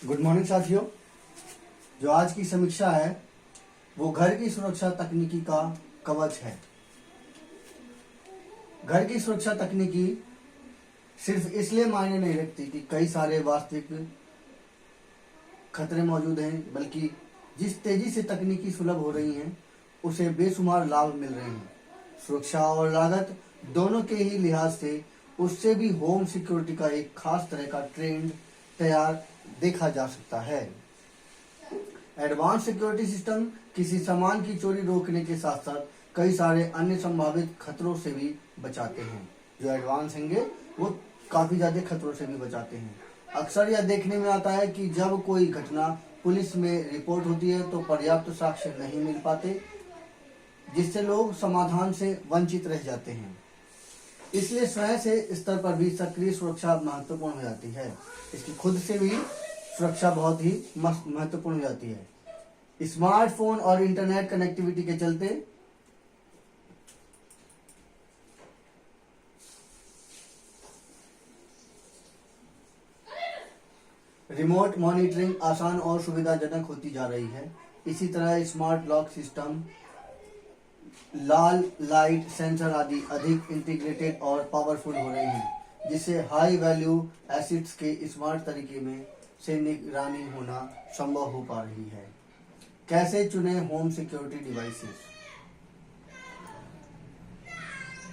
Good morning साथियों। जो आज की समीक्षा है वो घर की सुरक्षा तकनीकी का कवच है। घर की सुरक्षा तकनीकी सिर्फ इसलिए मायने नहीं रखती कि कई सारे वास्तविक खतरे मौजूद हैं, बल्कि जिस तेजी से तकनीकी सुलभ हो रही हैं उसे बेशुमार लाभ मिल रहे हैं। सुरक्षा और लागत दोनों के ही लिहाज से उससे भी होम सिक्योरिटी का एक खास तरह का ट्रेंड तैयार देखा जा सकता है। एडवांस सिक्योरिटी सिस्टम किसी सामान की चोरी रोकने के साथ साथ कई सारे अन्य संभावित खतरों से भी बचाते हैं। जो एडवांस होंगे वो काफी ज्यादा खतरों से भी बचाते हैं। अक्सर यह देखने में आता है कि जब कोई घटना पुलिस में रिपोर्ट होती है तो पर्याप्त साक्ष्य नहीं मिल पाते, जिससे लोग समाधान से वंचित रह जाते हैं। इसलिए स्वयं से स्तर पर भी सक्रिय सुरक्षा महत्वपूर्ण हो जाती है। इसकी खुद से भी सुरक्षा बहुत ही महत्वपूर्ण हो जाती है। स्मार्टफोन और इंटरनेट कनेक्टिविटी के चलते रिमोट मॉनिटरिंग आसान और सुविधाजनक होती जा रही है। इसी तरह स्मार्ट लॉक सिस्टम, लाल लाइट सेंसर आदि अधिक इंटीग्रेटेड और पावरफुल हो रहे हैं, जिससे हाई वैल्यू एसिड्स के स्मार्ट तरीके में से निगरानी होना संभव हो पा रही है। कैसे चुने home security devices?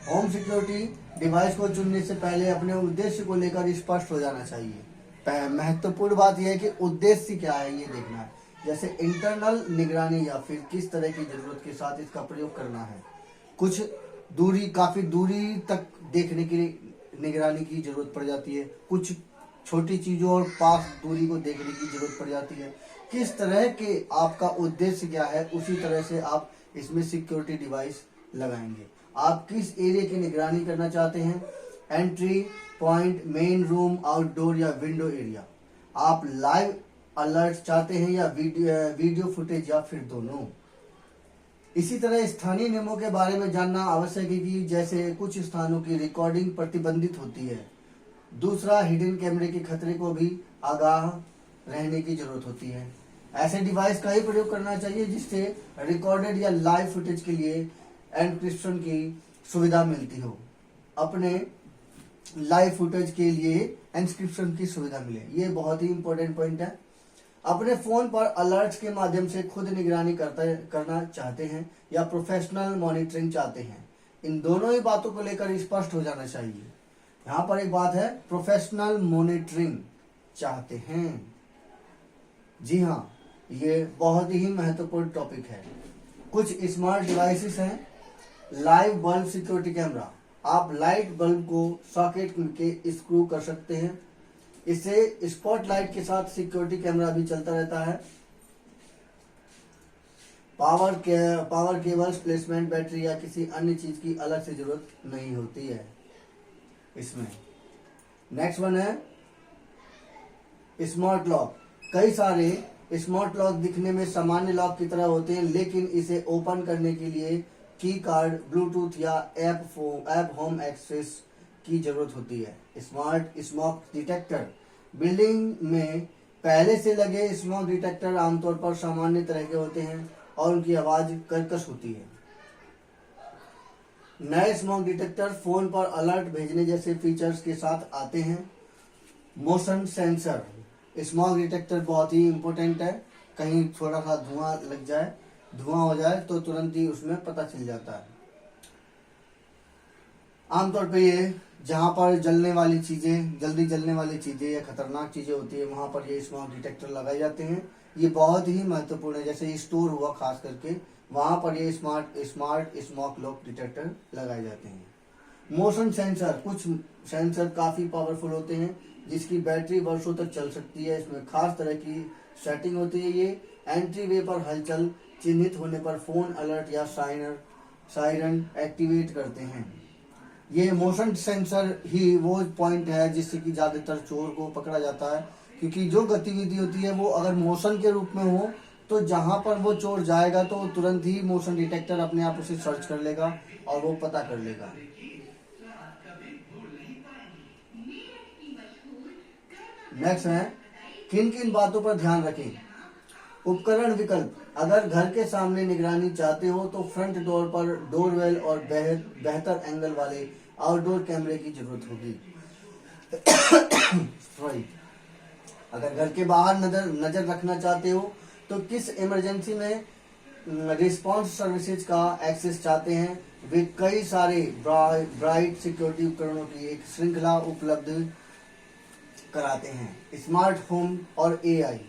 Home security device को चुनने से पहले अपने उद्देश्य को लेकर स्पष्ट हो जाना चाहिए। महत्वपूर्ण बात यह है कि उद्देश्य क्या है ये देखना है, जैसे इंटरनल निगरानी या फिर किस तरह की जरूरत के साथ इसका प्रयोग करना है। कुछ काफी दूरी तक देखने के लिए निगरानी की जरूरत पड़ जाती है, कुछ छोटी चीजों और पास दूरी को देखने की जरूरत पड़ जाती है। किस तरह के आपका उद्देश्य क्या है, उसी तरह से आप इसमें सिक्योरिटी डिवाइस लगाएंगे। आप किस एरिया की निगरानी करना चाहते हैं, entry point, main room, outdoor या विंडो एरिया। आप लाइव अलर्ट चाहते हैं या वीडियो फुटेज या फिर दोनों। इसी तरह स्थानीय नियमों के बारे में जानना आवश्यक है कि जैसे कुछ स्थानों की रिकॉर्डिंग प्रतिबंधित होती है। दूसरा, हिडन कैमरे के खतरे को भी आगाह रहने की जरूरत होती है। ऐसे डिवाइस का ही प्रयोग करना चाहिए जिससे रिकॉर्डेड या लाइव फुटेज के लिए एनक्रिप्शन की सुविधा मिलती हो। अपने लाइव फुटेज के लिए एनक्रिप्शन की सुविधा मिले, ये बहुत ही इंपॉर्टेंट पॉइंट है। अपने फोन पर अलर्ट्स के माध्यम से खुद निगरानी करना चाहते हैं या प्रोफेशनल मॉनिटरिंग चाहते हैं, इन दोनों ही बातों को लेकर स्पष्ट हो जाना चाहिए। यहाँ पर एक बात है, प्रोफेशनल मॉनिटरिंग चाहते हैं। जी हाँ, ये बहुत ही महत्वपूर्ण टॉपिक है। कुछ स्मार्ट डिवाइसेस हैं। लाइव बल्ब सिक्योरिटी कैमरा, आप लाइट बल्ब को सॉकेट के स्क्रू कर सकते हैं। इससे स्पॉटलाइट के साथ सिक्योरिटी कैमरा भी चलता रहता है। पावर केबल्स, प्लेसमेंट, बैटरी या किसी अन्य चीज की अलग से जरूरत नहीं होती है इसमें। नेक्स्ट वन है स्मार्ट लॉक। कई सारे स्मार्ट लॉक दिखने में सामान्य लॉक की तरह होते हैं, लेकिन इसे ओपन करने के लिए की कार्ड, ब्लूटूथ या ऐप होम एक्सेस की जरूरत होती है। स्मार्ट स्मोक डिटेक्टर, बिल्डिंग में पहले से लगे स्मोक डिटेक्टर आमतौर पर सामान्य तरह के होते हैं और उनकी आवाज कर्कश होती है। नए स्मोक डिटेक्टर फोन पर अलर्ट भेजने जैसे फीचर्स के साथ आते हैं। मोशन सेंसर, स्मोक डिटेक्टर बहुत ही इंपॉर्टेंट है। कहीं थोड़ा सा धुआं हो जाए तो तुरंत ही उसमें पता चल जाता है। आमतौर पे ये जहाँ पर जल्दी जलने वाली चीजें या खतरनाक चीजें होती है, वहां पर ये स्मोक डिटेक्टर लगाए जाते हैं। ये बहुत ही महत्वपूर्ण है। जैसे स्टोर हुआ खास करके, वहां पर ये स्मार्ट स्मोक लॉक डिटेक्टर लगाए जाते हैं। मोशन सेंसर, कुछ सेंसर काफी पावरफुल होते हैं जिसकी बैटरी वर्षों तक चल सकती है। इसमें खास तरह की सेटिंग होती है। ये एंट्री वे पर हलचल चिन्हित होने पर फोन अलर्ट या सायरन एक्टिवेट करते हैं। ये मोशन सेंसर ही वो पॉइंट है जिससे कि ज्यादातर चोर को पकड़ा जाता है, क्योंकि जो गतिविधि होती है वो अगर मोशन के रूप में हो तो जहां पर वो चोर जाएगा तो तुरंत ही मोशन डिटेक्टर अपने आप उसे सर्च कर लेगा और वो पता कर लेगा। नेक्स्ट है किन किन बातों पर ध्यान रखें। उपकरण विकल्प, अगर घर के सामने निगरानी चाहते हो तो फ्रंट डोर पर डोरवेल और बेहतर एंगल वाले आउटडोर कैमरे की जरूरत होगी। सॉरी। अगर घर के बाहर नजर रखना चाहते हो तो किस इमरजेंसी में रिस्पांस सर्विसेज का एक्सेस चाहते हैं। वे कई सारे ब्राइट सिक्योरिटी उपकरणों की एक श्रृंखला उपलब्ध कराते हैं। स्मार्ट होम और एआई,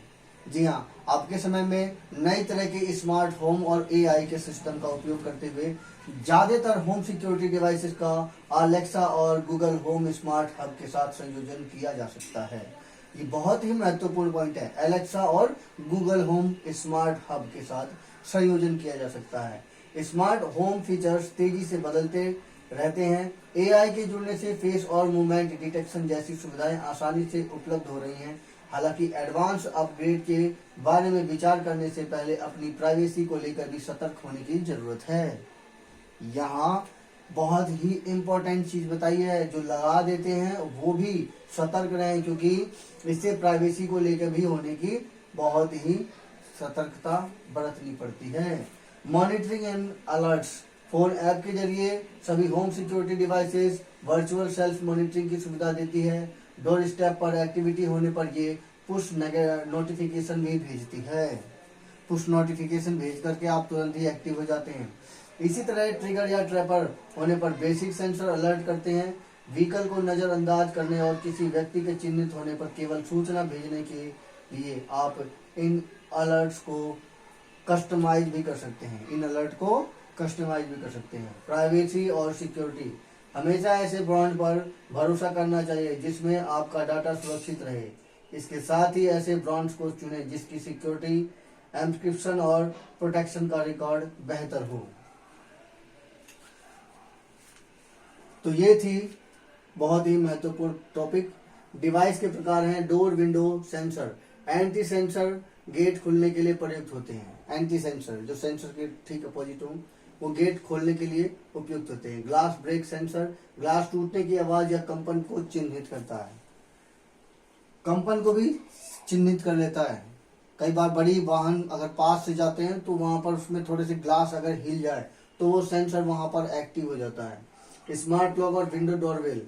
जी हाँ, आपके समय में नई तरह के स्मार्ट होम और एआई के सिस्टम का उपयोग करते हुए ज्यादातर होम सिक्योरिटी डिवाइसेस का अलेक्सा और गूगल होम स्मार्ट हब के साथ संयोजन किया जा सकता है। ये बहुत ही महत्वपूर्ण पॉइंट है, अलेक्सा और गूगल होम स्मार्ट हब के साथ संयोजन किया जा सकता है। स्मार्ट होम फीचर्स तेजी से बदलते रहते हैं। एआई के जुड़ने से फेस और मूवमेंट डिटेक्शन जैसी सुविधाएं आसानी से उपलब्ध हो रही हैं। हालांकि एडवांस अपग्रेड के बारे में विचार करने से पहले अपनी प्राइवेसी को लेकर भी सतर्क होने की जरूरत है। यहाँ बहुत ही इम्पोर्टेंट चीज बताई है, जो लगा देते हैं वो भी सतर्क रहें, क्योंकि इससे प्राइवेसी को लेकर भी होने की बहुत ही सतर्कता बरतनी पड़ती है। Monitoring and alerts, phone app के जरिए सभी home security devices virtual self monitoring की सुविधा देती है। डोर स्टेप पर एक्टिविटी होने पर ये पुश नोटिफिकेशन भी भेजती है। पुश नोटिफिकेशन भेज करके आप तुरंत ही एक्टिव हो जाते हैं। इसी तरह ट्रिगर या ट्रैपर होने पर बेसिक सेंसर अलर्ट करते हैं। व्हीकल को नजरअंदाज करने और किसी व्यक्ति के चिन्हित होने पर केवल सूचना भेजने के लिए आप इन अलर्ट्स को कस्टमाइज भी कर सकते हैं। प्राइवेसी और सिक्योरिटी, हमेशा ऐसे ब्रांड पर भरोसा करना चाहिए जिसमें आपका डाटा सुरक्षित रहे। इसके साथ ही ऐसे ब्रांड्स को चुनें जिसकी सिक्योरिटी, एन्क्रिप्शन और प्रोटेक्शन का रिकॉर्ड बेहतर हो। तो ये थी बहुत ही महत्वपूर्ण टॉपिक। डिवाइस के प्रकार हैं door, window, sensor. Anti sensor gate खोलने के लिए प्रयुक्त होते हैं। एंटी सेंसर जो सेंसर के ठीक अपोजिट हो, वो गेट खोलने के लिए उपयुक्त होते हैं। ग्लास ब्रेक सेंसर ग्लास टूटने की आवाज या कंपन को चिन्हित करता है, कंपन को भी चिन्हित कर लेता है। कई बार बड़ी वाहन अगर पास से जाते हैं तो वहां पर उसमें थोड़े से ग्लास अगर हिल जाए तो वो सेंसर वहां पर एक्टिव हो जाता है। स्मार्ट लॉक और विंडो डोरवेल,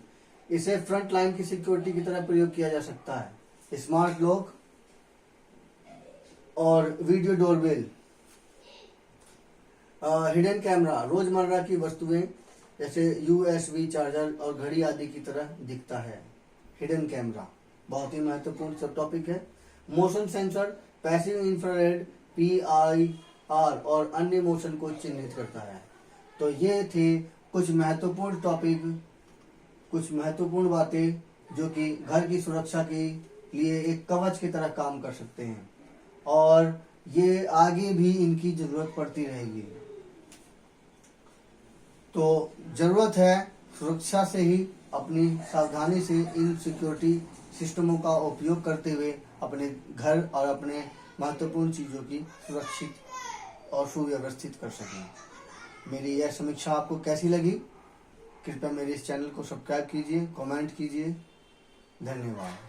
इसे फ्रंट लाइन की सिक्योरिटी की तरह प्रयोग किया जा सकता है। स्मार्ट लॉक और वीडियो डोरवेल, हिडन कैमरा रोजमर्रा की वस्तुएं जैसे यूएसबी चार्जर और घड़ी आदि की तरह दिखता है। हिडन कैमरा बहुत ही महत्वपूर्ण सब टॉपिक है। Motion sensor passive infrared, PIR और अन्य मोशन को चिन्हित करता है। तो ये थे कुछ महत्वपूर्ण टॉपिक, कुछ महत्वपूर्ण बातें जो कि घर की सुरक्षा के लिए एक कवच की तरह काम कर सकते हैं, और ये आगे भी इनकी जरूरत पड़ती रहेगी। तो जरूरत है सुरक्षा से ही, अपनी सावधानी से इन सिक्योरिटी सिस्टमों का उपयोग करते हुए अपने घर और अपने महत्वपूर्ण चीज़ों की सुरक्षित और सुव्यवस्थित कर सकें। मेरी यह समीक्षा आपको कैसी लगी? कृपया मेरे इस चैनल को सब्सक्राइब कीजिए, कमेंट कीजिए। धन्यवाद।